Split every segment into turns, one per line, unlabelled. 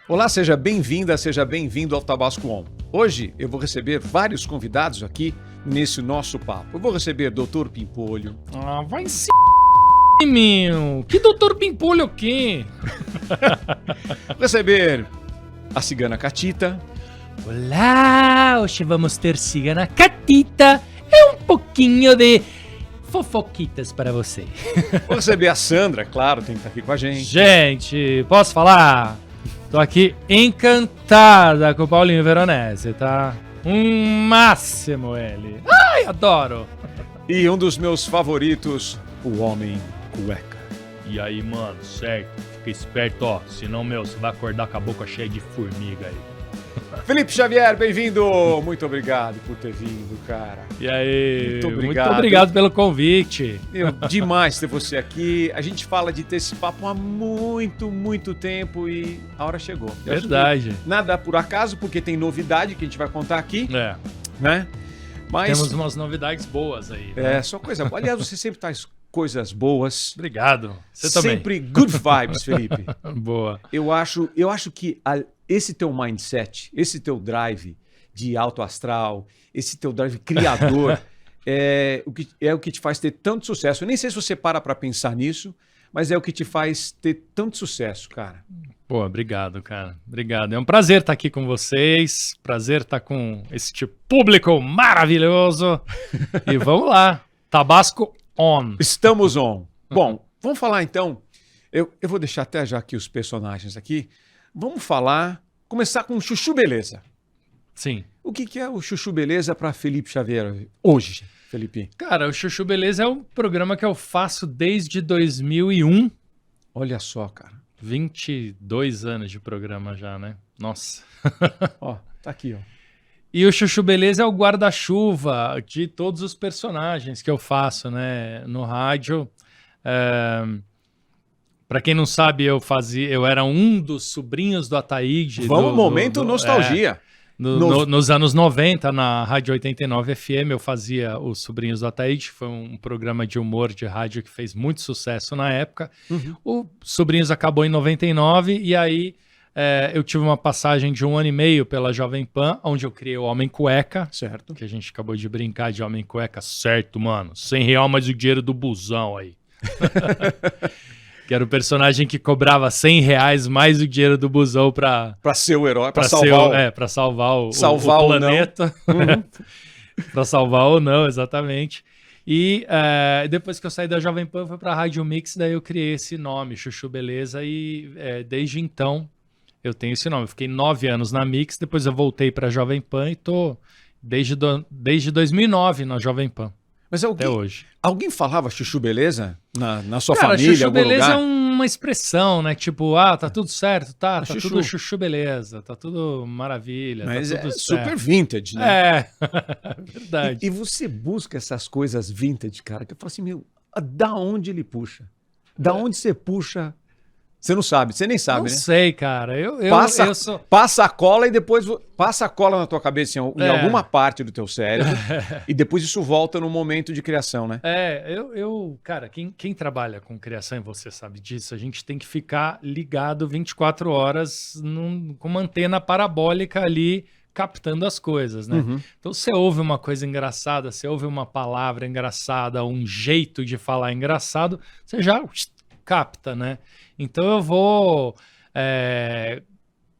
Olá, seja bem-vinda, seja bem-vindo ao Tabasco On. Hoje eu vou receber vários convidados aqui nesse nosso papo. Eu vou receber Dr. Pimpolho.
Ah, vai se meu! Que Dr. Pimpolho o quê?
Vou receber a Cigana Catita.
Olá, hoje vamos ter Cigana Catita e um pouquinho de fofoquitas para você.
Vou receber a Sandra, claro, tem que estar aqui com a gente.
Gente, posso falar? Tô aqui encantada com o Paulinho Veronese, tá? Um máximo ele. Ai, adoro!
E um dos meus favoritos, o Homem Cueca.
E aí, mano, certo? Fica esperto, ó. Senão, você vai acordar com a boca cheia de formiga aí.
Felipe Xavier, bem-vindo! Muito obrigado por ter vindo, cara.
E aí?
Muito
obrigado pelo convite.
Demais ter você aqui. A gente fala de ter esse papo há muito tempo e a hora chegou.
Verdade.
Nada por acaso, porque tem novidade que a gente vai contar aqui, né? Mas
temos umas novidades boas aí, né?
É, só coisa boa. Aliás, você sempre traz coisas boas.
Obrigado. Você também.
Sempre good vibes, Felipe.
Boa.
Eu acho que esse teu mindset, esse teu drive de alto astral, esse teu drive criador é o que te faz ter tanto sucesso. Eu nem sei se você para pensar nisso, mas é o que te faz ter tanto sucesso, cara.
Pô, obrigado, cara. Obrigado. É um prazer estar aqui com vocês, prazer estar com este público maravilhoso. E vamos lá, Tabasco On.
Estamos on. Bom, vamos falar então, eu vou deixar até já aqui os personagens aqui. Vamos começar com o Chuchu Beleza.
Sim.
O que é o Chuchu Beleza para Felipe Xavier hoje, Felipe?
Cara, o Chuchu Beleza é um programa que eu faço desde 2001.
Olha só, cara.
22 anos de programa já, né? Nossa.
Ó, tá aqui, ó.
E o Chuchu Beleza é o guarda-chuva de todos os personagens que eu faço, né? No rádio. Pra quem não sabe, eu era um dos sobrinhos do Ataíde.
Vamos, momento nostalgia.
Nos anos 90, na Rádio 89 FM, eu fazia os Sobrinhos do Ataíde, que foi um programa de humor de rádio que fez muito sucesso na época.
Uhum.
O Sobrinhos acabou em 99, e aí eu tive uma passagem de 1 ano e meio pela Jovem Pan, onde eu criei o Homem Cueca.
Certo.
Que a gente acabou de brincar de Homem Cueca. Certo, mano. R$100 mais o dinheiro do busão aí. Que era o personagem que cobrava R$100 mais o dinheiro do busão pra
ser o herói, pra
salvar o
planeta.
Uhum. Pra salvar ou não, exatamente. E depois que eu saí da Jovem Pan, fui pra Rádio Mix, daí eu criei esse nome, Chuchu Beleza, e desde então eu tenho esse nome. Eu fiquei 9 anos na Mix, depois eu voltei pra Jovem Pan e tô desde 2009 na Jovem Pan.
Mas
até hoje.
Alguém falava Chuchu Beleza na sua
Cara,
família,
Chuchu
algum
Beleza
lugar?
é uma expressão, né? Tipo, tá tudo certo, tá
chuchu.
Tudo Chuchu Beleza, tá tudo maravilha,
Mas
tá tudo certo.
super vintage, né?
Verdade.
E você busca essas coisas vintage, cara, que eu falo assim, da onde ele puxa? Da onde você puxa? Você não sabe, você nem sabe,
não
né?
sei, cara. Eu sou...
Passa a cola e depois passa a cola na tua cabeça em alguma parte do teu cérebro e depois isso volta no momento de criação, né?
Cara, quem trabalha com criação, e você sabe disso, a gente tem que ficar ligado 24 horas com uma antena parabólica ali captando as coisas, né?
Uhum.
Então, você ouve uma coisa engraçada, você ouve uma palavra engraçada, um jeito de falar engraçado, você já capta, né? Então eu vou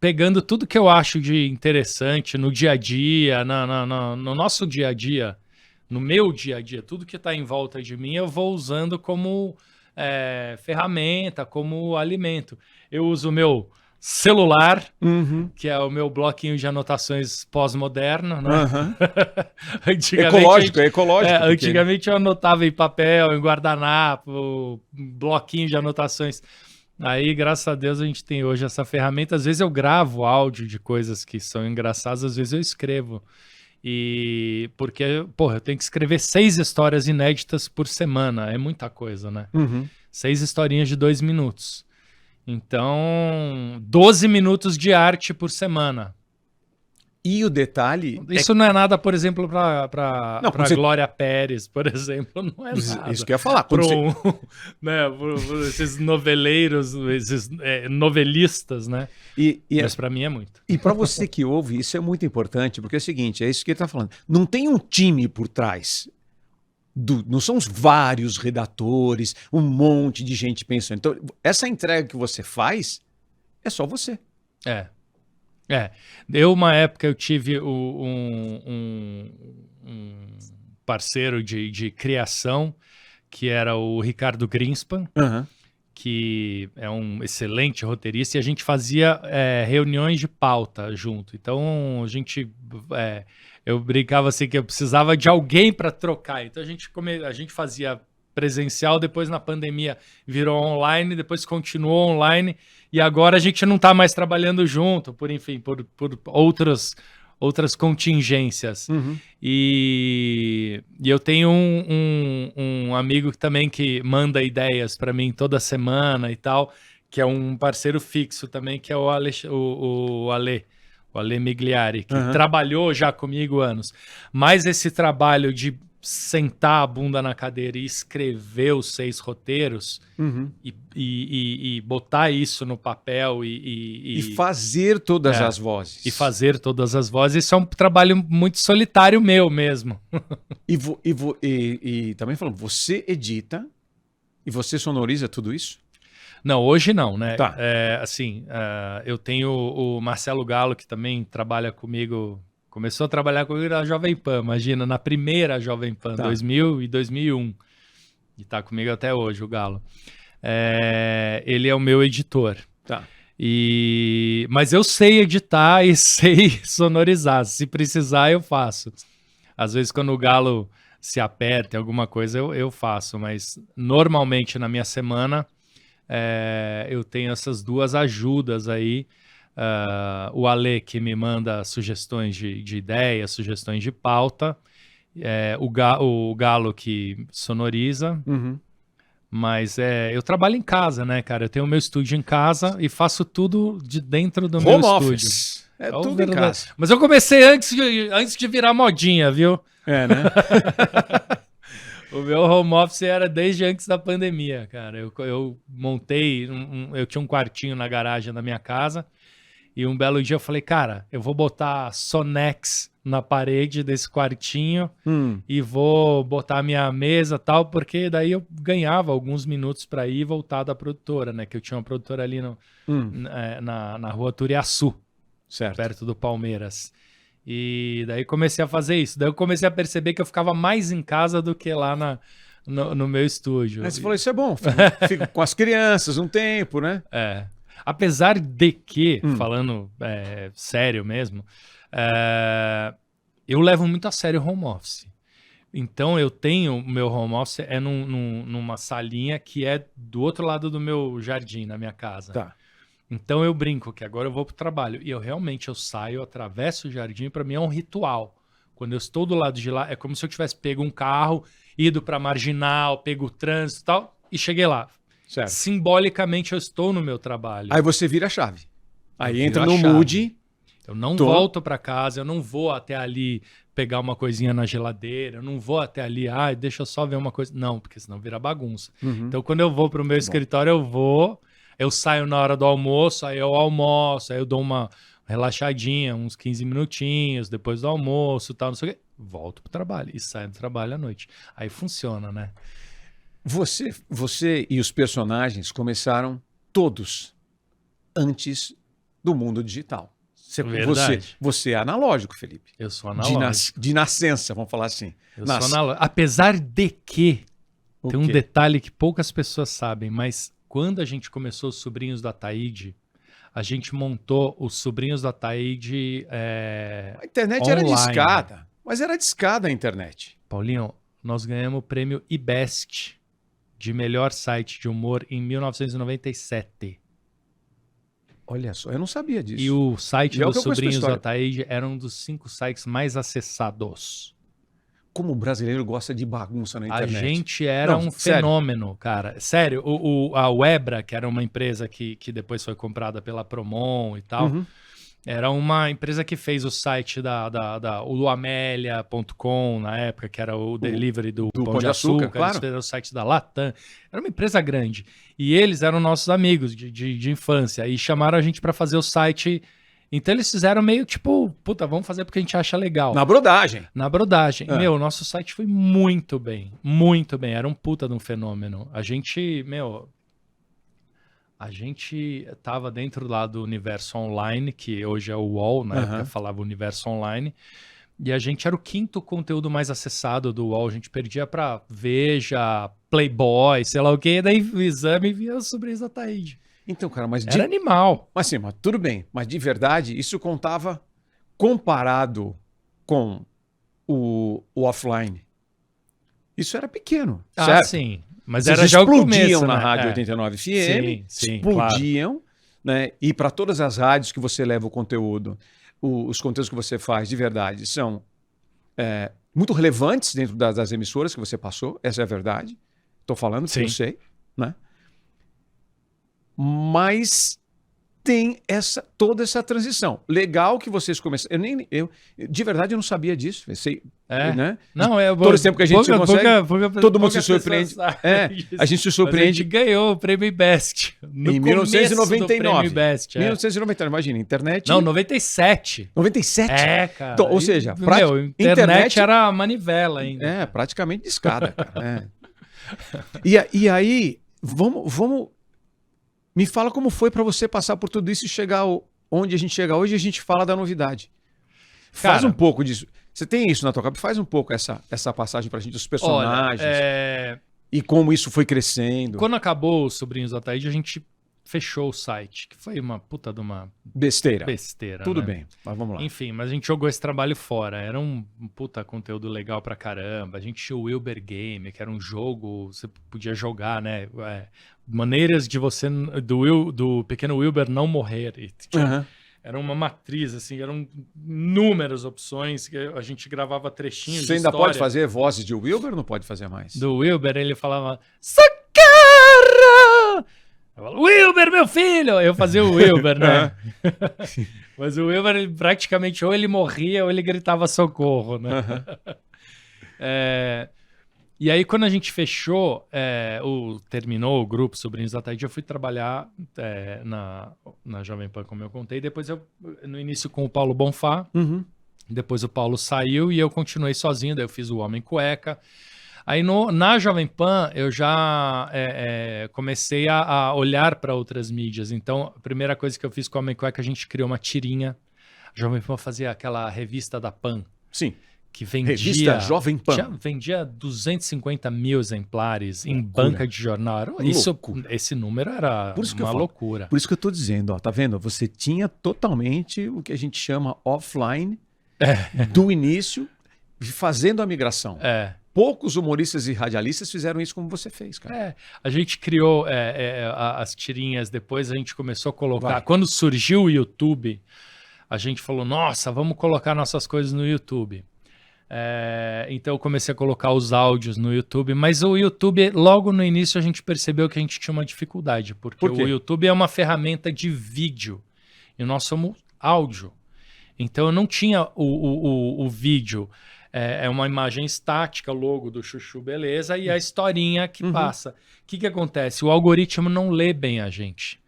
pegando tudo que eu acho de interessante no dia a dia, no nosso dia a dia, no meu dia a dia, tudo que está em volta de mim eu vou usando como ferramenta, como alimento. Eu uso o meu celular, que é o meu bloquinho de anotações pós-moderno, né?
Ecológico.
Antigamente eu anotava em papel, em guardanapo, bloquinho de anotações. Aí, graças a Deus, a gente tem hoje essa ferramenta. Às vezes eu gravo áudio de coisas que são engraçadas, às vezes eu escrevo. Porque, eu tenho que escrever 6 histórias inéditas por semana. É muita coisa, né? 6 historinhas de 2 minutos. Então, 12 minutos de arte por semana.
E o detalhe...
Isso não é nada, por exemplo, para
você...
Glória Pérez, por exemplo, não é nada.
Isso que eu ia falar.
Né, esses noveleiros, esses novelistas, né? Mas para mim é muito.
E para você que ouve, isso é muito importante, porque é o seguinte, é isso que ele está falando. Não tem um time por trás. Não são os vários redatores, um monte de gente pensando. Então, essa entrega que você faz é só você.
Uma época eu tive um parceiro de criação, que era o Ricardo Greenspan, que é um excelente roteirista, e a gente fazia reuniões de pauta junto. Então, eu brincava assim que eu precisava de alguém para trocar. Então, a gente fazia presencial, depois na pandemia virou online, depois continuou online, e agora a gente não está mais trabalhando junto, por outras contingências. E eu tenho um amigo também que manda ideias para mim toda semana e tal, que é um parceiro fixo também, que é o Ale Migliari, que trabalhou já comigo anos. Mas esse trabalho de sentar a bunda na cadeira e escrever os 6 roteiros e botar isso no papel e
fazer todas as vozes.
E fazer todas as vozes, isso é um trabalho muito solitário meu mesmo.
E também falando, você edita e você sonoriza tudo isso?
Não, hoje não, né?
Tá.
Eu tenho o Marcelo Galo, que também trabalha comigo. Começou a trabalhar comigo na Jovem Pan, imagina, na primeira Jovem Pan, 2000 e 2001. E tá comigo até hoje, o Galo. Ele é o meu editor.
Tá.
Mas eu sei editar e sei sonorizar. Se precisar, eu faço. Às vezes, quando o Galo se aperta em alguma coisa, eu faço. Mas, normalmente, na minha semana, eu tenho essas 2 ajudas aí. O Ale, que me manda sugestões de ideias, sugestões de pauta, o Galo, que sonoriza, mas eu trabalho em casa, né, cara? Eu tenho o meu estúdio em casa e faço tudo de dentro do meu estúdio.
Office. Tudo em casa.
Mas eu comecei antes de virar modinha, viu?
Né?
O meu home office era desde antes da pandemia, cara. Eu montei, eu tinha um quartinho na garagem da minha casa. E um belo dia eu falei, cara, eu vou botar Sonex na parede desse quartinho e vou botar minha mesa e tal, porque daí eu ganhava alguns minutos para ir e voltar da produtora, né? Que eu tinha uma produtora ali na rua Turiaçu, perto do Palmeiras. E daí comecei a fazer isso. Daí eu comecei a perceber que eu ficava mais em casa do que lá no meu estúdio.
Mas você falou, isso é bom, fico com as crianças um tempo, né?
Apesar de que, falando sério mesmo, eu levo muito a sério o home office. Então eu tenho o meu home office numa salinha que é do outro lado do meu jardim, na minha casa.
Tá.
Então eu brinco que agora eu vou pro trabalho. E eu saio, atravesso o jardim, para mim é um ritual. Quando eu estou do lado de lá, é como se eu tivesse pego um carro, ido pra Marginal, pego o trânsito e tal, e cheguei lá.
Certo.
Simbolicamente eu estou no meu trabalho.
Aí você vira a chave. Aí entra no mood.
Eu não volto para casa, eu não vou até ali pegar uma coisinha na geladeira, eu não vou até ali, deixa eu só ver uma coisa. Não, porque senão vira bagunça. Então quando eu vou pro meu escritório, eu saio na hora do almoço, aí eu almoço, aí eu dou uma relaxadinha, uns 15 minutinhos depois do almoço, tal, não sei o quê. Volto pro trabalho e saio do trabalho à noite. Aí funciona, né?
Você e os personagens começaram todos antes do mundo digital. Você é analógico, Felipe.
Eu sou analógico.
De nascença, vamos falar assim.
Eu sou analógico. Apesar de que tem um detalhe que poucas pessoas sabem, mas quando a gente começou os Sobrinhos do Ataíde, a gente montou os Sobrinhos do Ataíde
a internet online. Era discada, mas era discada a internet.
Paulinho, nós ganhamos o prêmio IBEST de melhor site de humor em 1997.
Olha só, eu não sabia disso.
E o site dos Sobrinhos do Ataíde era um dos 5 sites mais acessados.
Como o brasileiro gosta de bagunça na internet.
A gente era fenômeno, cara. Sério, a Webra, que era uma empresa que depois foi comprada pela Promon e tal, Era uma empresa que fez o site o Luamelia.com na época, que era o delivery do Pão de Açúcar.
Claro.
Eles fizeram o site da Latam. Era uma empresa grande. E eles eram nossos amigos de infância. E chamaram a gente para fazer o site. Então eles fizeram meio tipo, puta, vamos fazer porque a gente acha legal.
Na brodagem.
Na brodagem. Meu, nosso site foi muito bem. Muito bem. Era um puta de um fenômeno. A gente tava dentro lá do Universo Online, que hoje é o UOL, na época falava Universo Online, e a gente era o 5º conteúdo mais acessado do UOL. A gente perdia pra Veja, Playboy, sei lá o quê, daí o Exame via os sobrinhos da Taíde.
Então, cara, mas...
Era animal.
Mas sim, mas tudo bem. Mas de verdade, isso contava comparado com o offline. Isso era pequeno, certo?
Sim. Mas
vocês
era já o
explodiam
começo,
na
né?
Rádio 89 FM,
sim,
explodiam, né? E para todas as rádios que você leva o conteúdo, os conteúdos que você faz de verdade são muito relevantes dentro das emissoras que você passou, essa é a verdade. Estou falando que eu sei, né? Mas tem toda essa transição. Legal que vocês começaram. De verdade, eu não sabia disso. Eu sei, né?
Não,
todo esse tempo que a gente consegue. Todo mundo se surpreende. A gente se surpreende.
A gente ganhou o Prêmio Best.
Em 1999.
Best,
1999, imagina, internet.
Não, 97.
97?
Cara.
Então, ou seja,
internet era a manivela ainda.
Praticamente de escada, cara. E aí, vamos. Me fala como foi para você passar por tudo isso e chegar onde a gente chega hoje e a gente fala da novidade. Faz um pouco disso. Você tem isso na tua cabeça? Faz um pouco essa passagem pra gente dos personagens. E como isso foi crescendo.
Quando acabou os Sobrinhos da Taíde, a gente fechou o site, que foi uma puta de uma...
Besteira. Tudo
né?
bem, mas vamos lá.
Enfim, mas a gente jogou esse trabalho fora. Era um puta conteúdo legal pra caramba. A gente tinha o Wilber Game, que era um jogo, você podia jogar, né? Maneiras de você, do pequeno Wilber não morrer. Era uma matriz, assim, eram inúmeras opções, que a gente gravava trechinhos
Você ainda pode fazer vozes de Wilber ou não pode fazer mais?
Do Wilber, ele falava... Socorro! Eu falo, Wilber, meu filho! Eu fazia o Wilber, né? Mas o Wilber, ele, praticamente, ou ele morria ou ele gritava socorro, né? E aí, quando a gente fechou, terminou o grupo Sobrinhos da Taíde, eu fui trabalhar na Jovem Pan, como eu contei. Depois, no início, com o Paulo Bonfá. Depois o Paulo saiu e eu continuei sozinho. Daí eu fiz o Homem Cueca. Aí na Jovem Pan eu já comecei a olhar para outras mídias. Então, a primeira coisa que eu fiz com o Homem Cueca, a gente criou uma tirinha. A Jovem Pan fazia aquela revista da Pan.
Sim.
Que vendia...
Revista Jovem Pan.
Vendia 250 mil exemplares em banca de jornal. Esse número era uma loucura.
Por isso que eu estou dizendo, ó, tá vendo? Você tinha totalmente o que a gente chama offline do início, fazendo a migração. Poucos humoristas e radialistas fizeram isso como você fez, cara.
A gente criou as tirinhas, depois a gente começou a colocar... Quando surgiu o YouTube, a gente falou, nossa, vamos colocar nossas coisas no YouTube. Então eu comecei a colocar os áudios no YouTube, mas o YouTube, logo no início, a gente percebeu que a gente tinha uma dificuldade, porque o YouTube é uma ferramenta de vídeo, e nós somos áudio. Então eu não tinha o vídeo... É uma imagem estática, logo do Chuchu Beleza, e a historinha que passa. O que acontece? O algoritmo não lê bem a gente.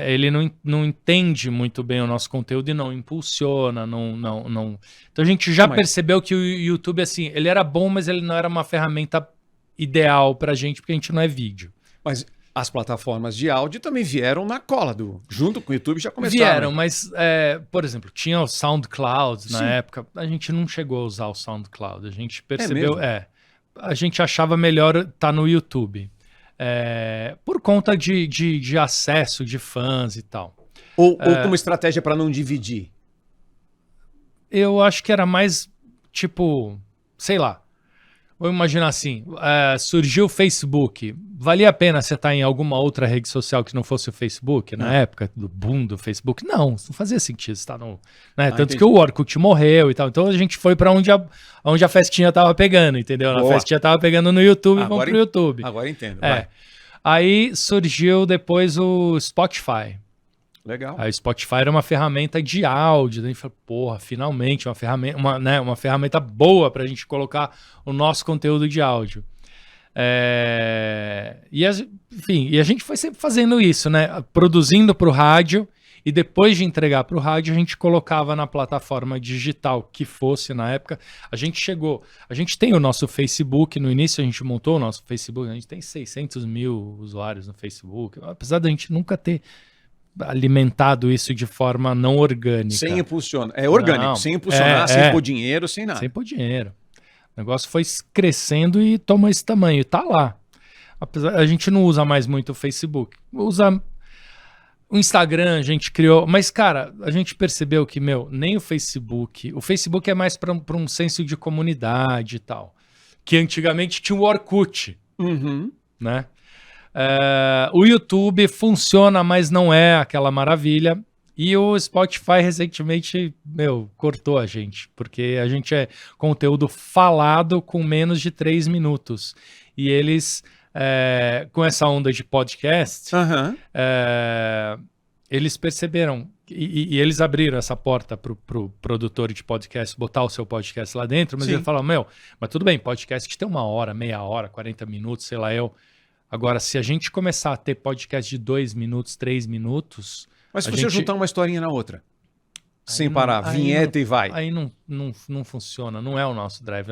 Ele não entende muito bem o nosso conteúdo e não impulsiona, não... Então a gente já percebeu que o YouTube, assim, ele era bom, mas ele não era uma ferramenta ideal pra gente, porque a gente não é vídeo.
Mas as plataformas de áudio também vieram na cola junto com o YouTube, já começaram.
Vieram, mas, por exemplo, tinha o SoundCloud na época. A gente não chegou a usar o SoundCloud. A gente percebeu... a gente achava melhor estar no YouTube. Por conta de acesso de fãs e tal.
Ou como estratégia para não dividir?
Eu acho que era mais, tipo, sei lá. Vou imaginar assim, surgiu o Facebook. Valia a pena você estar em alguma outra rede social que não fosse o Facebook, na época do boom do Facebook? Não fazia sentido estar no... Né? Tanto que o Orkut morreu e tal. Então a gente foi para onde a festinha tava pegando, entendeu? A festinha tava pegando no YouTube, vamos pro YouTube.
Agora entendo.
Aí surgiu depois o Spotify.
Legal.
Aí o Spotify era uma ferramenta de áudio. Daí a gente falou, porra, finalmente uma ferramenta, uma ferramenta boa pra gente colocar o nosso conteúdo de áudio. Enfim, e a gente foi sempre fazendo isso, né? Produzindo pro rádio e depois de entregar pro rádio, a gente colocava na plataforma digital que fosse na época. A gente tem o nosso Facebook, no início a gente montou o nosso Facebook, a gente tem 600 mil usuários no Facebook, apesar da gente nunca ter alimentado isso de forma não orgânica.
Sem impulsionar. É orgânico,
Não,
sem impulsionar, sem pôr dinheiro, sem nada.
Sem pôr dinheiro. O negócio foi crescendo e tomou esse tamanho. Tá lá. Apesar, a gente não usa mais muito o Facebook. Usa o Instagram, a gente criou. Mas, cara, a gente percebeu que, nem o Facebook. O Facebook é mais para um senso de comunidade e tal. Que antigamente tinha o Orkut.
Uhum.
Né? O YouTube funciona, mas não é aquela maravilha. E o Spotify recentemente, cortou a gente, porque a gente é conteúdo falado com menos de 3 minutos. E eles, com essa onda de podcast, eles perceberam, e eles abriram essa porta pro produtor de podcast botar o seu podcast lá dentro, mas ele falou, mas tudo bem, podcast que tem 1 hora, meia hora, 40 minutos, sei lá eu. Agora, se a gente começar a ter podcast de 2 minutos, 3 minutos...
Mas se você juntar uma historinha na outra, sem parar, vinheta e vai.
Aí não funciona, não é o nosso drive.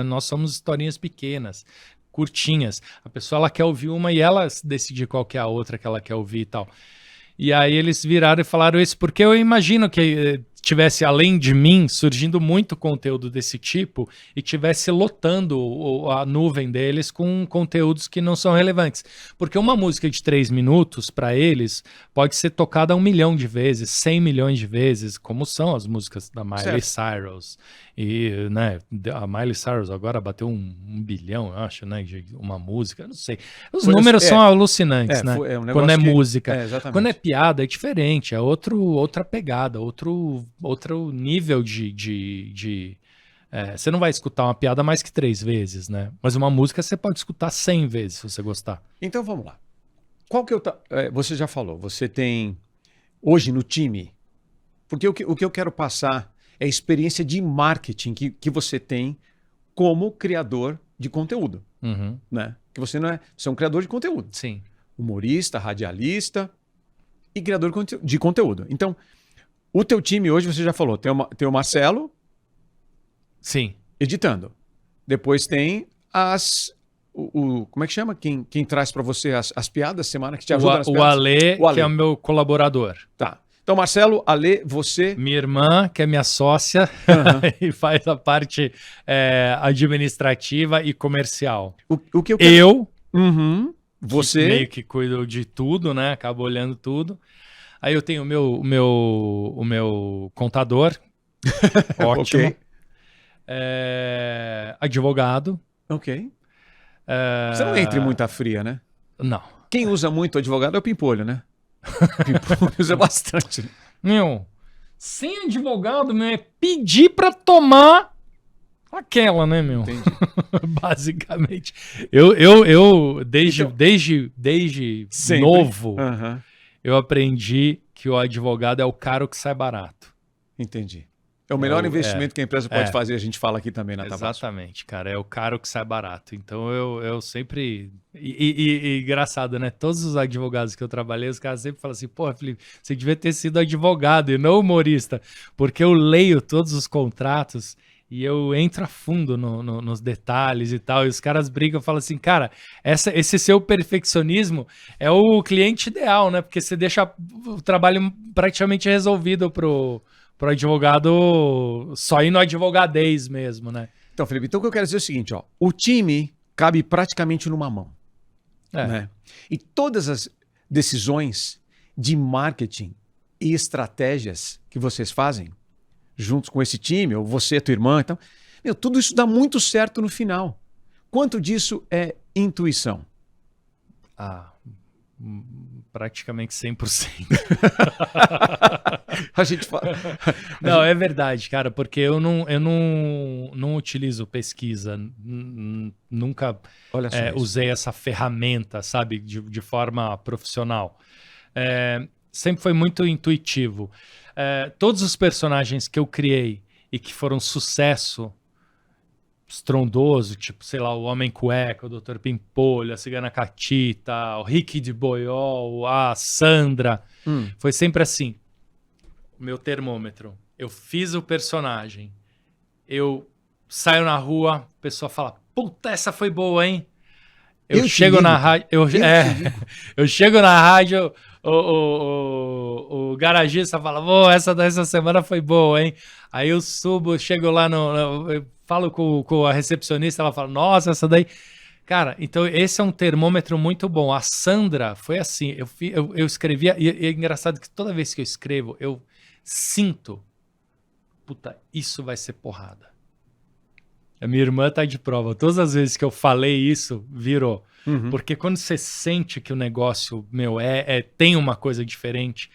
Nós somos historinhas pequenas, curtinhas. A pessoa ela quer ouvir uma e ela decide qual que é a outra que ela quer ouvir e tal. E aí eles viraram e falaram isso, porque eu imagino que tivesse, além de mim, surgindo muito conteúdo desse tipo e tivesse lotando a nuvem deles com conteúdos que não são relevantes. Porque uma música de 3 minutos, para eles, pode ser tocada 1 milhão de vezes, 100 milhões de vezes, como são as músicas da Miley Cyrus. E, né, a Miley Cyrus agora bateu 1 bilhão, eu acho, né, de uma música, não sei. Os números são alucinantes, né? Quando é música. Quando é piada, é diferente, é outra pegada, outro nível de você não vai escutar uma piada mais que 3 vezes, né? Mas uma música você pode escutar 100 vezes se você gostar.
Então vamos lá. Qual que você já falou, você tem hoje no time, porque o que eu quero passar é a experiência de marketing que você tem como criador de conteúdo, né? Que você é um criador de conteúdo.
Sim.
Humorista, radialista e criador de conteúdo. Então, o teu time hoje, você já falou, tem o Marcelo...
Sim.
Editando. Depois tem como é que chama? Quem traz para você as piadas semana que te ajuda nas piadas?
O Ale, que é o meu colaborador.
Tá. Então, Marcelo, Ale, você...
Minha irmã, que é minha sócia, e faz a parte administrativa e comercial.
O que eu quero...
Você... meio que cuido de tudo, né? Acabo olhando tudo. Aí eu tenho o meu contador, ótimo.
Okay.
Advogado.
Ok. Você não entra em muita fria, né?
Não.
Quem usa muito advogado é o Pimpolho, né? O Pimpolho usa bastante.
Sem advogado, é pedir pra tomar aquela, né, Entendi. Basicamente. Eu desde novo, eu aprendi que o advogado é o caro que sai barato.
Entendi. É o melhor investimento que a empresa pode fazer, a gente fala aqui também na Tabasco.
Exatamente, cara. É o caro que sai barato. Então eu sempre... E engraçado, né? Todos os advogados que eu trabalhei, os caras sempre falam assim, pô, Felipe, você devia ter sido advogado e não humorista. Porque eu leio todos os contratos e eu entro a fundo nos detalhes e tal. E os caras brigam e falam assim, cara, esse seu perfeccionismo é o cliente ideal, né? Porque você deixa o trabalho praticamente resolvido pro advogado só ir no advogadez mesmo, né?
Então, Felipe, o que eu quero dizer é o seguinte, ó. O time cabe praticamente numa mão. Né? E todas as decisões de marketing e estratégias que vocês fazem juntos com esse time, ou você, tua irmã, então, tudo isso dá muito certo no final. Quanto disso é intuição?
Praticamente 100%.
A gente fala...
Não, é verdade, cara, porque eu não utilizo pesquisa, nunca usei essa ferramenta, sabe, de forma profissional. sempre foi muito intuitivo. Todos os personagens que eu criei e que foram sucesso estrondoso, tipo, sei lá, o Homem Cueca, o Dr. Pimpolho, a Cigana Catita, o Ricky de Boiol, a Sandra. Foi sempre assim. O meu termômetro. Eu fiz o personagem. Eu saio na rua, a pessoa fala, puta, essa foi boa, hein? Eu chego na rádio... Eu chego na rádio, o garagista fala, essa semana foi boa, hein? Aí eu subo, chego lá eu falo com a recepcionista, ela fala, nossa, essa daí... Cara, então esse é um termômetro muito bom. A Sandra foi assim, eu escrevia, e é engraçado que toda vez que eu escrevo, eu sinto, puta, isso vai ser porrada. A minha irmã tá de prova. Todas as vezes que eu falei isso, virou. Porque quando você sente que o negócio, tem uma coisa diferente,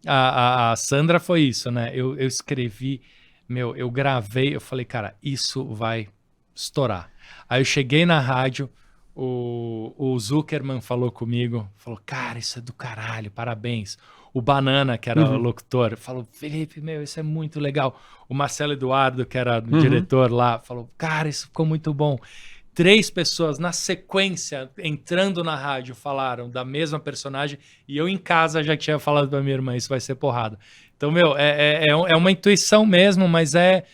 a Sandra foi isso, né? Eu escrevi, eu gravei, eu falei, cara, isso vai estourar. Aí eu cheguei na rádio, o Zuckerman falou comigo, falou, cara, isso é do caralho, parabéns. O Banana, que era o locutor, falou, Felipe, isso é muito legal. O Marcelo Eduardo, que era o diretor lá, falou, cara, isso ficou muito bom. 3 pessoas na sequência, entrando na rádio, falaram da mesma personagem, e eu em casa já tinha falado pra minha irmã, isso vai ser porrada. Então, é uma intuição mesmo, mas é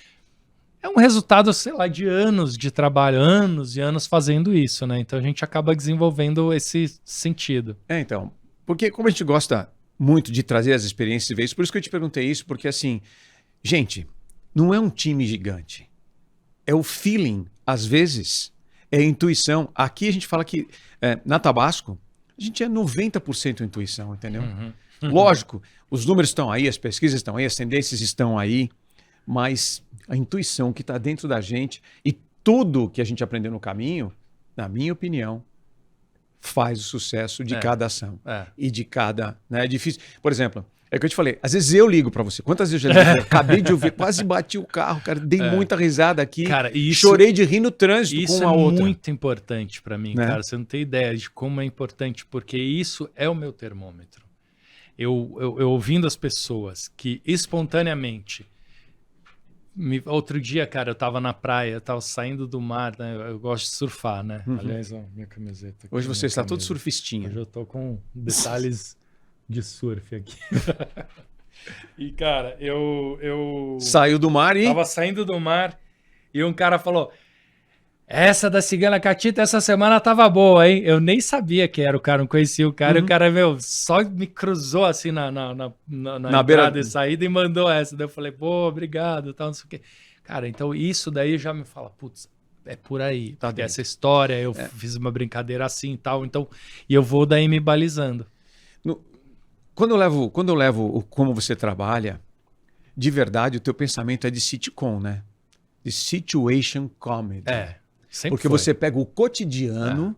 um resultado, sei lá, de anos de trabalho, anos e anos fazendo isso, né? Então a gente acaba desenvolvendo esse sentido.
Então, porque como a gente gosta muito de trazer as experiências e ver isso, por isso que eu te perguntei isso, porque assim, gente, não é um time gigante, é o feeling, às vezes, é a intuição. Aqui a gente fala que na Tabasco, a gente é 90% intuição, entendeu? Lógico, os números estão aí, as pesquisas estão aí, as tendências estão aí, mas a intuição que está dentro da gente e tudo que a gente aprendeu no caminho, na minha opinião, faz o sucesso de cada ação e de cada... Né, é difícil. Por exemplo, é o que eu te falei, às vezes eu ligo para você. Quantas vezes eu já liguei? Acabei de ouvir, quase bati o carro, cara, dei muita risada aqui, cara, chorei de rir no trânsito com uma outra.
Isso é muito importante para mim, cara. Você não tem ideia de como é importante, porque isso é o meu termômetro. Eu ouvindo as pessoas que espontaneamente... Outro dia, cara, eu tava na praia, eu tava saindo do mar, né? Eu gosto de surfar, né? Aliás, ó, minha camiseta aqui.
Hoje você está todo surfistinha.
Hoje eu tô com detalhes de surf aqui. E, cara, eu...
Saiu do mar e...
Tava saindo do mar e um cara falou... Essa da Cigana Catita essa semana tava boa, hein? Eu nem sabia que era o cara, não conhecia o cara. E o cara, só me cruzou assim na entrada e saída e mandou essa. Daí eu falei, pô, obrigado, tal, não sei o quê. Cara, então isso daí já me fala, putz, é por aí. Tá porque essa história, eu fiz uma brincadeira assim e tal, então... E eu vou daí me balizando.
Quando eu levo o como você trabalha, de verdade, o teu pensamento é de sitcom, né? De situation comedy. Porque você pega o cotidiano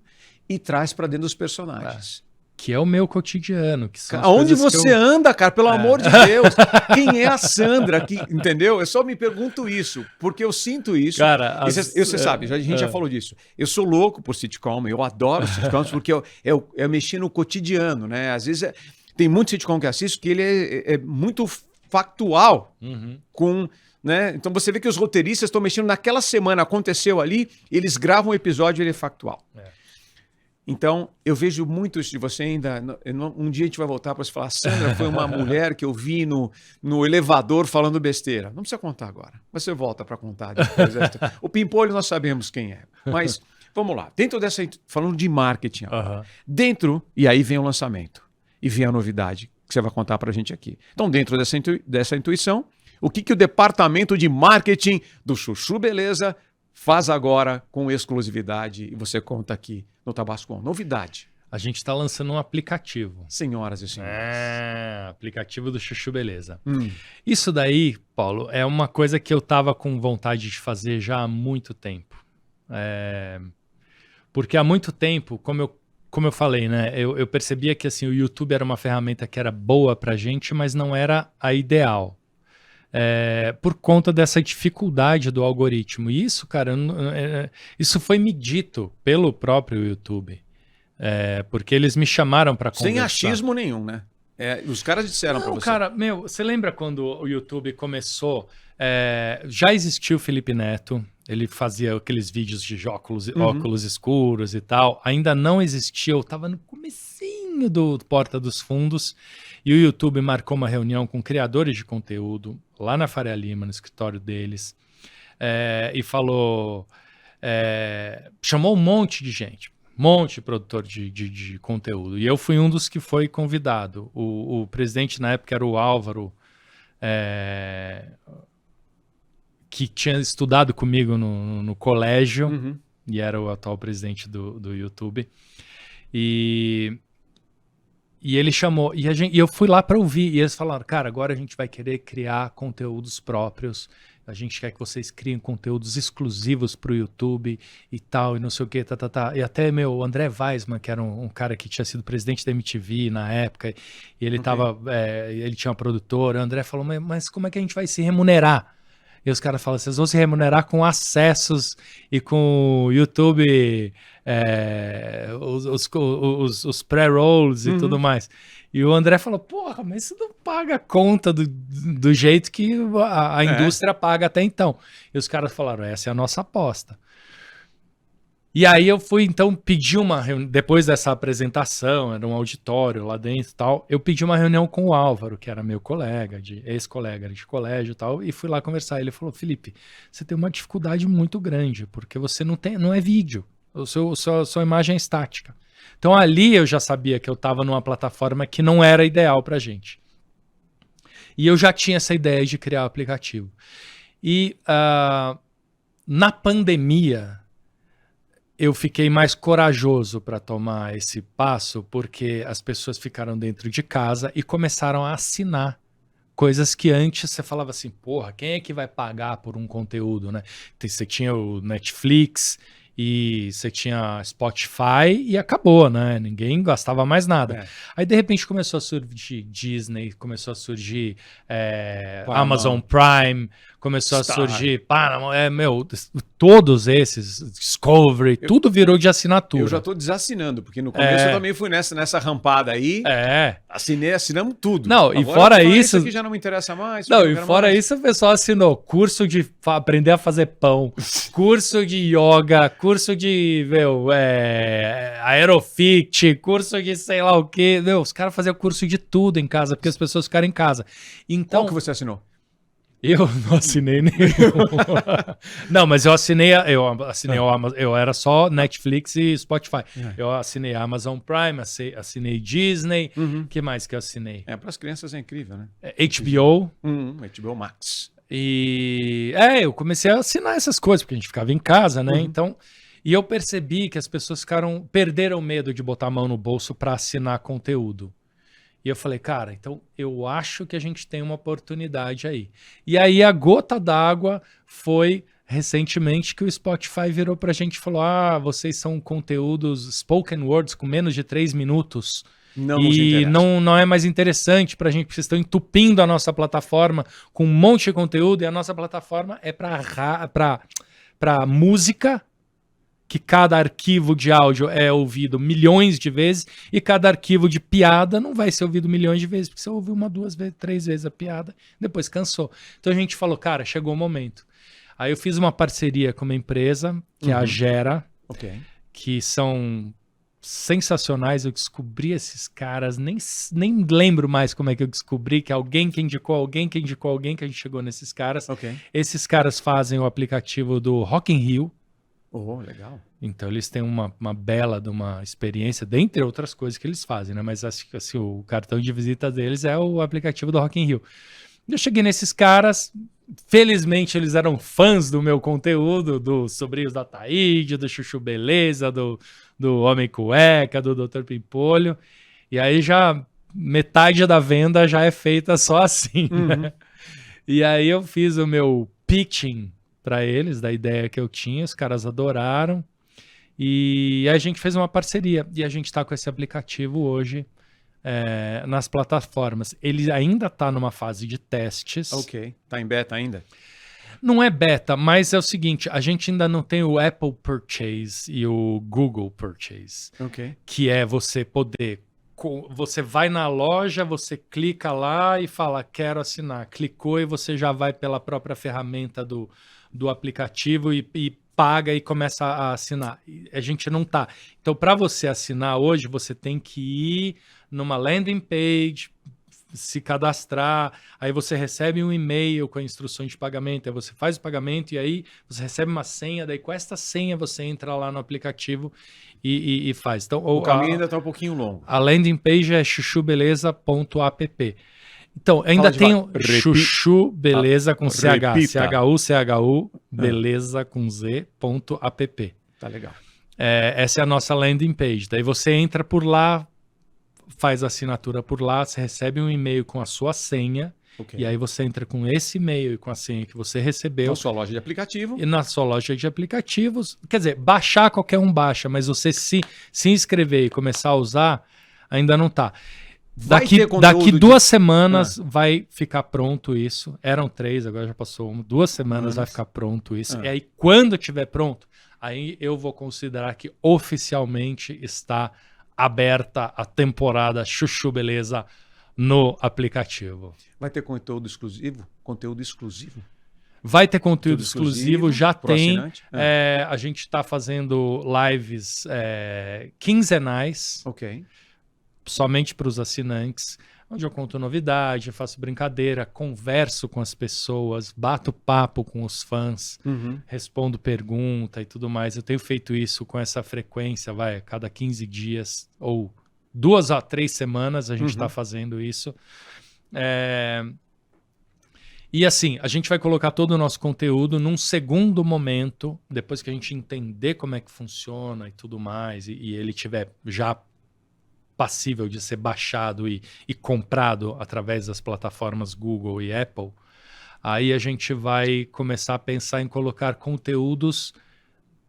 e traz para dentro dos personagens.
Que é o meu cotidiano. Que são
Aonde você anda, cara? Pelo amor de Deus. Quem é a Sandra? Entendeu? Eu só me pergunto isso, porque eu sinto isso.
Cara,
você sabe, a gente já falou disso. Eu sou louco por sitcom, eu adoro sitcoms, porque eu mexi no cotidiano, né? Às vezes tem muito sitcom que assisto que ele é muito factual com... Né? Então você vê que os roteiristas estão mexendo naquela semana, aconteceu ali, eles gravam o episódio e ele é factual. Então eu vejo muito isso de você ainda. Um dia a gente vai voltar para você falar, Sandra foi uma mulher que eu vi no elevador falando besteira. Não precisa contar agora, você volta para contar depois. O Pimpolho nós sabemos quem é, mas vamos lá. Dentro dessa, falando de marketing agora, e aí vem o lançamento e vem a novidade que você vai contar para a gente aqui. Então dentro dessa intuição, o que o departamento de marketing do Chuchu Beleza faz agora com exclusividade e você conta aqui no Tabasco On? Novidade.
A gente está lançando um aplicativo.
Senhoras e senhores.
Aplicativo do Chuchu Beleza. Isso daí, Paulo, é uma coisa que eu estava com vontade de fazer já há muito tempo. Porque há muito tempo, como eu falei, né? Eu percebia que assim, o YouTube era uma ferramenta que era boa pra gente, mas não era a ideal. Por conta dessa dificuldade do algoritmo. E isso, cara, isso foi me dito pelo próprio YouTube. Porque eles me chamaram para conversar.
Sem achismo nenhum, né? Os caras disseram pra
Não,
você.
cara, você lembra quando o YouTube começou? Já existiu o Felipe Neto, ele fazia aqueles vídeos de óculos escuros e tal. Ainda não existia, eu tava no comecinho do Porta dos Fundos, e o YouTube marcou uma reunião com criadores de conteúdo lá na Faria Lima, no escritório deles, e falou... chamou um monte de gente, um monte de produtor de conteúdo. E eu fui um dos que foi convidado. O presidente na época era o Álvaro, que tinha estudado comigo no colégio, e era o atual presidente do YouTube. E ele chamou, e eu fui lá para ouvir, e eles falaram, cara, agora a gente vai querer criar conteúdos próprios, a gente quer que vocês criem conteúdos exclusivos para o YouTube e tal, e não sei o que, E até o André Weissman, que era um cara que tinha sido presidente da MTV na época, e ele ele tinha uma produtora, o André falou, mas como é que a gente vai se remunerar? E os caras falam, vocês vão se remunerar com acessos e com YouTube, os pré-rolls e tudo mais. E o André falou, porra, mas isso não paga a conta do jeito que a indústria paga até então. E os caras falaram, essa é a nossa aposta. E aí eu fui, então, pedir uma reunião, depois dessa apresentação, era um auditório lá dentro e tal, eu pedi uma reunião com o Álvaro, que era meu colega, ex-colega de colégio e tal, e fui lá conversar. Ele falou, Felipe, você tem uma dificuldade muito grande, porque você não é vídeo, sua imagem é estática. Então ali eu já sabia que eu estava numa plataforma que não era ideal pra gente. E eu já tinha essa ideia de criar o aplicativo. E na pandemia, eu fiquei mais corajoso para tomar esse passo, porque as pessoas ficaram dentro de casa e começaram a assinar coisas que antes você falava assim, porra, quem é que vai pagar por um conteúdo, né? Você tinha o Netflix e você tinha Spotify e acabou, né? Ninguém gastava mais nada. Aí, de repente, começou a surgir Disney, começou a surgir Amazon Prime, começou a surgir Paramount, todos esses, Discovery, tudo virou de assinatura.
Eu já tô desassinando, porque no começo eu também fui nessa rampada aí. Assinamos tudo.
Não,
agora,
e fora isso...
aqui já não me interessa mais.
Não, e fora isso, o pessoal assinou curso de aprender a fazer pão, curso de yoga, curso de, aerofit, curso de sei lá o quê. Os caras faziam curso de tudo em casa, porque as pessoas ficaram em casa. Então,
qual que você assinou?
Eu não assinei nenhum. Não, mas eu assinei eu era só Netflix e Spotify. Eu assinei Amazon Prime, assinei Disney. Que mais que eu assinei?
Para as crianças é incrível, né?
HBO.
HBO Max.
E eu comecei a assinar essas coisas, porque a gente ficava em casa, né? Então, e eu percebi que as pessoas perderam medo de botar a mão no bolso para assinar conteúdo. E eu falei, cara, então eu acho que a gente tem uma oportunidade aí. E aí a gota d'água foi recentemente que o Spotify virou pra gente e falou, vocês são conteúdos spoken words com menos de 3 minutos. E não é mais interessante pra gente, porque vocês estão entupindo a nossa plataforma com um monte de conteúdo, e a nossa plataforma é pra música, que cada arquivo de áudio é ouvido milhões de vezes, e cada arquivo de piada não vai ser ouvido milhões de vezes, porque você ouviu 1, 2 vezes, 3 vezes a piada, depois cansou. Então a gente falou, cara, chegou o momento. Aí eu fiz uma parceria com uma empresa, que é a Gera, que são sensacionais. Eu descobri esses caras, nem lembro mais como é que eu descobri, que alguém que indicou alguém, que indicou alguém, que a gente chegou nesses caras. Esses caras fazem o aplicativo do Rock in Rio.
Legal.
Então eles têm uma bela de uma experiência, dentre outras coisas que eles fazem, né? Mas assim, o cartão de visita deles é o aplicativo do Rock in Rio. Eu cheguei nesses caras, felizmente eles eram fãs do meu conteúdo, dos Sobrinhos da Taíde, do Chuchu Beleza, do Homem Cueca, do Dr. Pimpolho, e aí já metade da venda já é feita só assim, né? E aí eu fiz o meu pitching para eles, da ideia que eu tinha, os caras adoraram, e a gente fez uma parceria, e a gente está com esse aplicativo hoje nas plataformas. Ele ainda está numa fase de testes.
Tá em beta ainda?
Não é beta, mas é o seguinte, a gente ainda não tem o Apple Purchase e o Google Purchase, que é você poder você vai na loja, você clica lá e fala, quero assinar. Clicou e você já vai pela própria ferramenta do aplicativo e paga e começa a assinar. A gente não tá. Então, para você assinar hoje, você tem que ir numa landing page, se cadastrar, aí você recebe um e-mail com a instrução de pagamento, aí você faz o pagamento e aí você recebe uma senha, daí com esta senha você entra lá no aplicativo e faz. Então,
O caminho ainda está um pouquinho longo.
A landing page é chuchubeleza.app. Então, ainda tem o Chuchu Beleza com CH, CHU, beleza com Z.app.
Tá legal.
Essa é a nossa landing page. Daí você entra por lá, faz a assinatura por lá, você recebe um e-mail com a sua senha, e aí você entra com esse e-mail e com a senha que você recebeu.
Na sua loja de aplicativo.
E na sua loja de aplicativos. Quer dizer, baixar qualquer um baixa, mas você se inscrever e começar a usar, ainda não tá. Daqui 2 semanas vai ficar pronto isso. Eram 3, agora já passou 2 semanas, vai ficar pronto isso. E aí, quando estiver pronto, aí eu vou considerar que oficialmente está aberta a temporada Chuchu Beleza no aplicativo.
Vai ter conteúdo exclusivo?
Vai ter conteúdo exclusivo, já tem.
Assinante?
A gente está fazendo lives quinzenais.
Ok.
Somente para os assinantes, onde eu conto novidade, faço brincadeira, converso com as pessoas, bato papo com os fãs, respondo pergunta e tudo mais. Eu tenho feito isso com essa frequência, a cada 15 dias ou 2 a 3 semanas a gente está fazendo isso. E assim, a gente vai colocar todo o nosso conteúdo num segundo momento, depois que a gente entender como é que funciona e tudo mais, e ele tiver já passível de ser baixado e comprado através das plataformas Google e Apple, aí a gente vai começar a pensar em colocar conteúdos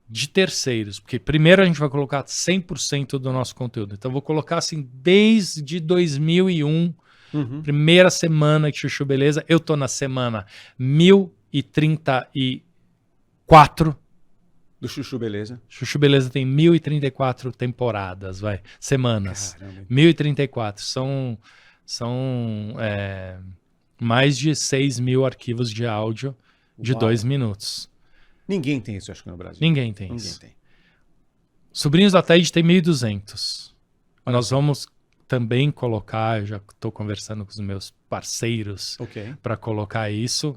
de terceiros, porque primeiro a gente vai colocar 100% do nosso conteúdo. Então eu vou colocar assim, desde 2001, primeira semana de Chuchu Beleza, eu tô na semana 1034
do Chuchu Beleza.
Chuchu Beleza tem 1034 temporadas, semanas.
Caramba.
1034. São mais de 6.000 arquivos de áudio de 2 minutos.
Ninguém tem isso, acho que no Brasil.
Ninguém tem isso. Sobrinhos da Taíde tem 1.200. Nós vamos também colocar, eu já estou conversando com os meus parceiros para colocar isso.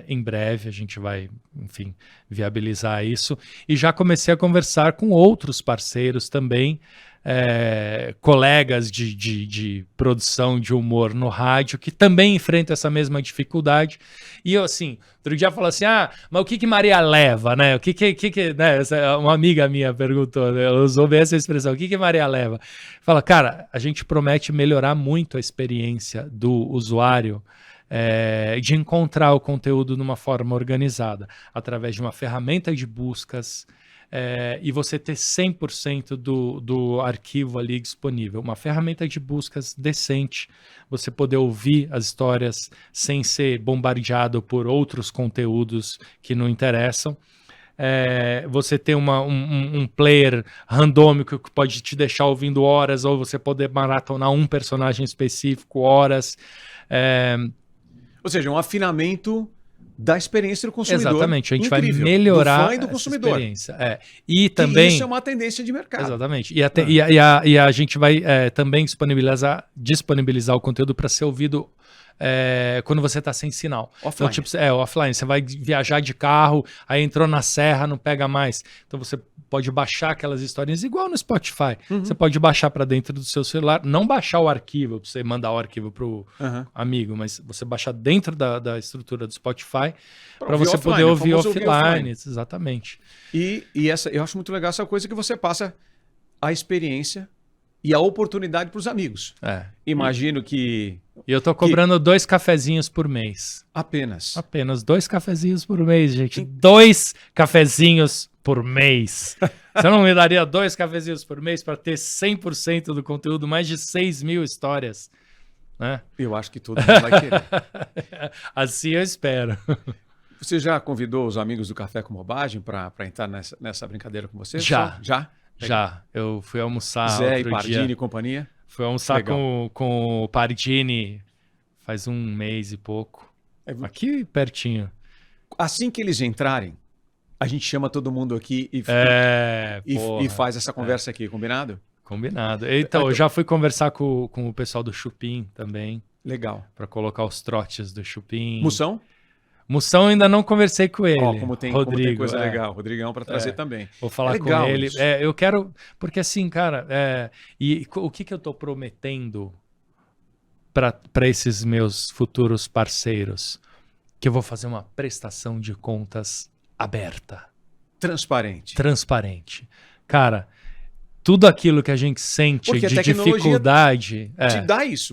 Em breve a gente vai, enfim, viabilizar isso. E já comecei a conversar com outros parceiros também, colegas de produção de humor no rádio, que também enfrentam essa mesma dificuldade. E eu, assim, outro dia falei assim, mas o que Maria leva, né? O que né? Uma amiga minha perguntou, né? Ela usou bem essa expressão, o que Maria leva? Fala, cara, a gente promete melhorar muito a experiência do usuário, de encontrar o conteúdo de uma forma organizada, através de uma ferramenta de buscas, e você ter 100% do arquivo ali disponível. Uma ferramenta de buscas decente, você poder ouvir as histórias sem ser bombardeado por outros conteúdos que não interessam. Você ter um player randômico que pode te deixar ouvindo horas, ou você poder maratonar um personagem específico horas.
Ou seja, um afinamento da experiência do consumidor.
Exatamente, a gente vai melhorar
do fã e do consumidor.
Experiência. E também,
isso é uma tendência de mercado.
Exatamente. E a gente vai também disponibilizar o conteúdo para ser ouvido quando você está sem sinal.
Offline.
Então, tipo, offline. Você vai viajar de carro, aí entrou na serra, não pega mais. Então você pode baixar aquelas historinhas igual no Spotify. Você pode baixar para dentro do seu celular, não baixar o arquivo, para você mandar o arquivo para o amigo, mas você baixar dentro da estrutura do Spotify para você poder ouvir offline. Exatamente.
E eu acho muito legal essa coisa que você passa a experiência e a oportunidade para os amigos. Imagino que...
E eu tô cobrando 2 cafezinhos por mês.
Apenas.
Apenas 2 cafezinhos por mês, gente. 2 cafezinhos por mês. Você não me daria 2 cafezinhos por mês para ter 100% do conteúdo, mais de 6.000 histórias? Né?
Eu acho que todo mundo vai querer.
Assim eu espero.
Você já convidou os amigos do Café com Bobagem para entrar nessa brincadeira com você?
Já.
Já?
Já. Eu fui almoçar
Zé
outro
e Pardini
dia.
e companhia?
Fui almoçar
Legal.
com o Paridini faz 1 mês e pouco. Aqui pertinho.
Assim que eles entrarem, a gente chama todo mundo aqui e
porra.
faz essa conversa aqui, combinado?
Combinado. Então, eu já fui conversar com o pessoal do Chupim também,
Legal.
para colocar os trotes do Chupim.
Mussão
eu ainda não conversei com ele.
Ó, como tem coisa legal. Rodrigão para trazer também.
Vou falar
legal
com ele.
isso.
Eu quero... Porque assim, cara, e o que eu tô prometendo para esses meus futuros parceiros? Que eu vou fazer uma prestação de contas aberta. Transparente. Cara, tudo aquilo que a gente sente
porque
de dificuldade...
te dá isso.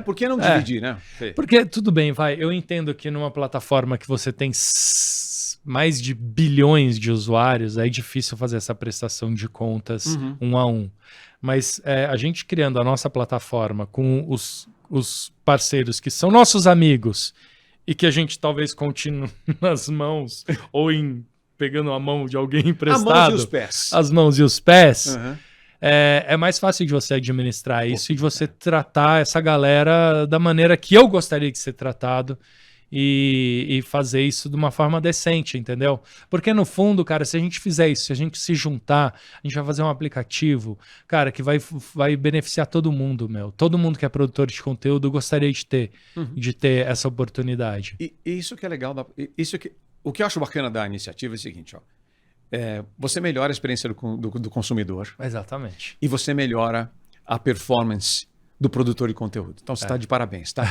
Por que não dividir, né?
Porque, tudo bem, eu entendo que numa plataforma que você tem mais de bilhões de usuários, é difícil fazer essa prestação de contas 1 a 1. Mas a gente criando a nossa plataforma com os parceiros que são nossos amigos e que a gente talvez continue nas mãos ou pegando a mão de alguém emprestado.
As mãos e os pés.
As mãos e os pés. É mais fácil de você administrar isso e de você tratar essa galera da maneira que eu gostaria de ser tratado e fazer isso de uma forma decente, entendeu? Porque no fundo, cara, se a gente fizer isso, se a gente se juntar, a gente vai fazer um aplicativo, cara, que vai beneficiar todo mundo, meu. Todo mundo que é produtor de conteúdo gostaria de ter essa oportunidade.
E isso que é legal. O que eu acho bacana da iniciativa é o seguinte, ó. Você melhora a experiência do consumidor.
Exatamente.
E você melhora a performance do produtor de conteúdo. Então você está de parabéns, tá?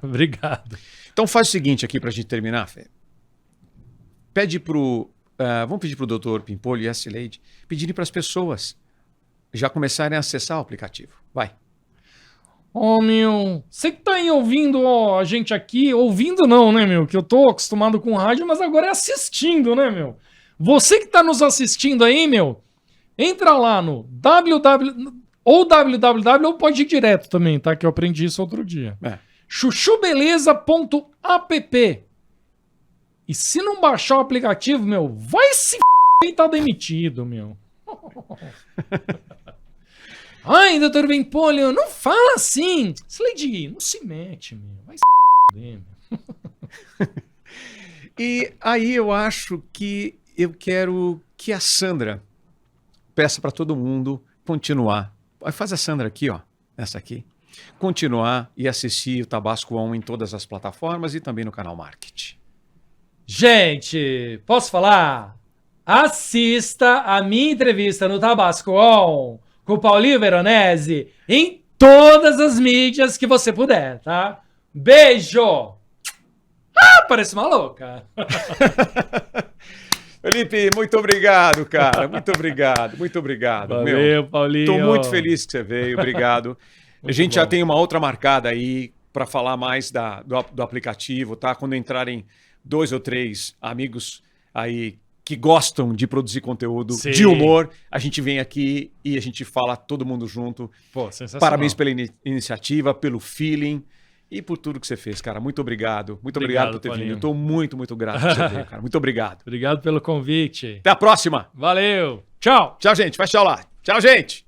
Obrigado.
Então faz o seguinte aqui para a gente terminar, Fê. Vamos pedir para o Dr. Pimpolho e a Cileide pedirem para as pessoas já começarem a acessar o aplicativo. Vai.
Meu, você que tá aí ouvindo a gente aqui, ouvindo não, né, meu? Que eu tô acostumado com rádio, mas agora é assistindo, né, meu? Você que tá nos assistindo aí, meu, entra lá no www ou pode ir direto também, tá? Que eu aprendi isso outro dia. chuchubeleza.app. E se não baixar o aplicativo, meu, vai se e tá demitido, meu. Ai, doutor Pimpolho, não fala assim. Slade, não se mete, meu. Vai se meu.
E aí eu acho que eu quero que a Sandra peça para todo mundo continuar. Faz a Sandra aqui, ó. Essa aqui. Continuar e assistir o Tabasco On em todas as plataformas e também no canal Market.
Gente, posso falar? Assista a minha entrevista no Tabasco On com o Paulinho Veronese em todas as mídias que você puder, tá? Beijo! Parece uma louca.
Felipe, muito obrigado, cara. Muito obrigado.
Valeu, Paulinho.
Tô muito feliz que você veio. Obrigado. A gente já tem uma outra marcada aí para falar mais do aplicativo, tá? Quando entrarem 2 ou 3 amigos aí que gostam de produzir conteúdo de humor, a gente vem aqui e a gente fala todo mundo junto.
Pô, sensacional.
Parabéns pela iniciativa, pelo feeling e por tudo que você fez, cara. Muito obrigado. Muito obrigado por ter
Paulinho.
vindo. Eu tô muito, muito grato por você vir, cara. Muito obrigado.
Obrigado pelo convite.
Até a próxima.
Valeu. Tchau.
Tchau, gente. Faz tchau lá. Tchau, gente.